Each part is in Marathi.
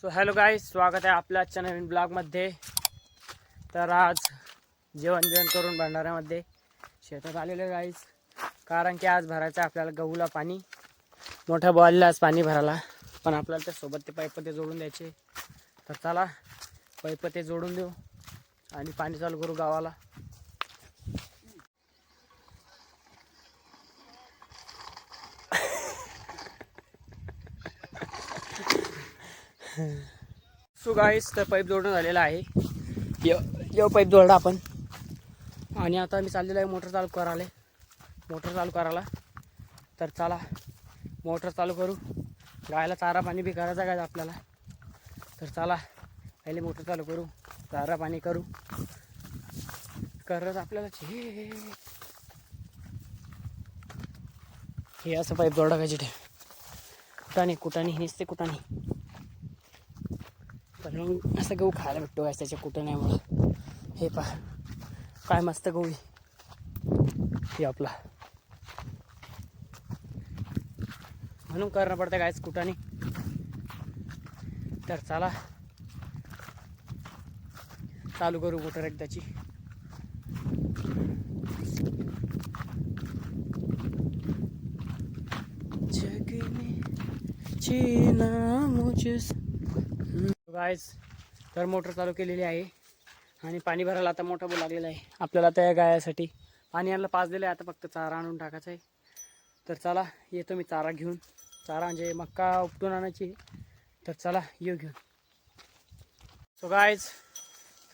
सो हॅलो गाईज, स्वागत आहे आपल्या आजच्या नवीन ब्लॉगमध्ये. तर आज जेवण करून भंडाऱ्यामध्ये शेतात आलेले गाईज, कारण की आज भरायचं आहे आपल्याला गहूला पाणी. मोठ्या बॉलला आज पाणी भरायला, पण आपल्याला त्यासोबत ते पाईप ते जोडून द्यायचे. तर चला पाईप ते जोडून देऊ आणि पाणी चालू करू गावाला. सो गाईस, तर पाईप जोडून झालेला आहे. यो पाईप जोडला आपण आणि आता मी चाललेलो आहे मोटर चालू करायला. तर चला मोटर चालू करू. गायला चारा पाणी बी करायचा काय आपल्याला. तर चला पहिले मोटर चालू करू, चारा पाणी करू करत आपल्याला हे असं पाईप जोडा पाहिजे. कुटाणी निसते कुटाणी, पण मग असं गहू खायला भेटतो काय त्याच्या कुटण्यामुळं. हे पहा काय मस्त गहू हे आपला, म्हणून करणं पडतं कायच कुटाणी. तर चला चालू करू मोटर एकदाची. गाईज, तर मोटर चालू केलेली आहे आणि पाणी भरायला आता मोठा बोल लागलेला आहे आपल्याला. त्या गायासाठी पाणी आणलं पाच दिलं आहे, आता फक्त चारा आणून टाकायचा आहे. तर चला येतो मी चारा घेऊन. चारा म्हणजे मक्का उपटून आणायची. तर चला येऊ घेऊन. सो गाईज,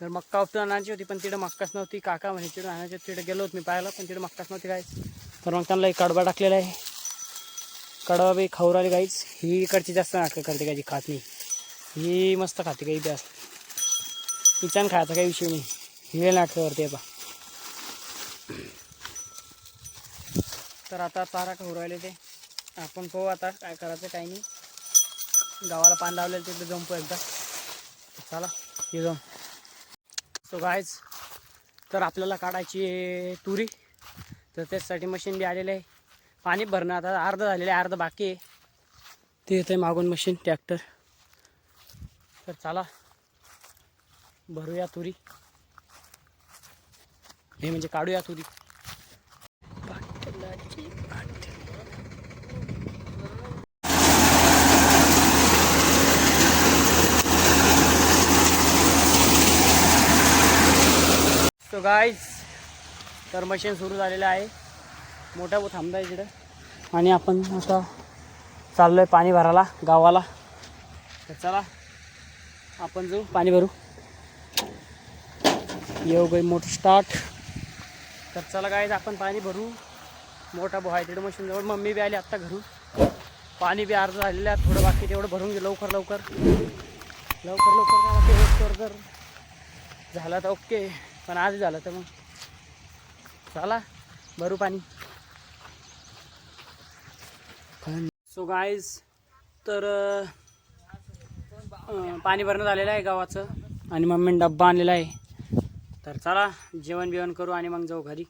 तर मक्का उपटून आणायची होती, पण तिकडं मक्काच नव्हती. काका म्हणे तिकडं आणायची, तिकडे गेलो होतो मी पाहायला, पण तिकडे मक्काच नव्हती गाईज. तर मग त्यांना एक कडबा टाकलेला आहे. कडबा बी खाऊ राहिली गाईज. ही इकडची जास्त नाटकं करते काही खात नाही. ही मस्त खाते काही जास्त, तिच्यानं खायचा काही विषय नाही. ही नाटकं करते बा. तर आता चारा खाऊ राहिले ते आपण पाहू आता काय करायचं काही नाही. गावाला पाणी लावलेलं तिथे जंपू एकदा. चला ये जाऊन. सो गाईज, तर आपल्याला काढायची तुरी. तर त्याच्यासाठी मशीन बी आलेलं आहे. पाणी भरणं आता अर्ध झालेलं आहे, अर्ध बाकी आहे. ते येतं मागून मशीन ट्रॅक्टर. तर चला भरूया तुरी, हे म्हणजे काढूया तुरी. सो गाईज, तर मशीन सुरू झालेलं आहे. मोठा भाऊ थांबला आहे तिकडं आणि आपण आता चाललो आहे पाणी भरायला गावाला. तर चला आपण जाऊ पाणी भरू. येऊ गई मोटर स्टार्ट. तर चला गाईज आपण पाणी भरू. मोठा भाऊ आहे तिकडे मशीन जवळ. मम्मी बी आली आत्ता घरून. पाणी बी अर्ध झालेलं आहे, थोडं बाकी तेवढं भरून घे लवकर लवकर जर झालं तर ओके, पण आज झालं तर मग चला भरू पाणी. सो गाईज, तर पाणी भरणं झालेलं आहे गावाचं आणि मम्मीने डब्बा आणलेला आहे. तर चला जेवण करू आणि मग जाऊ घरी.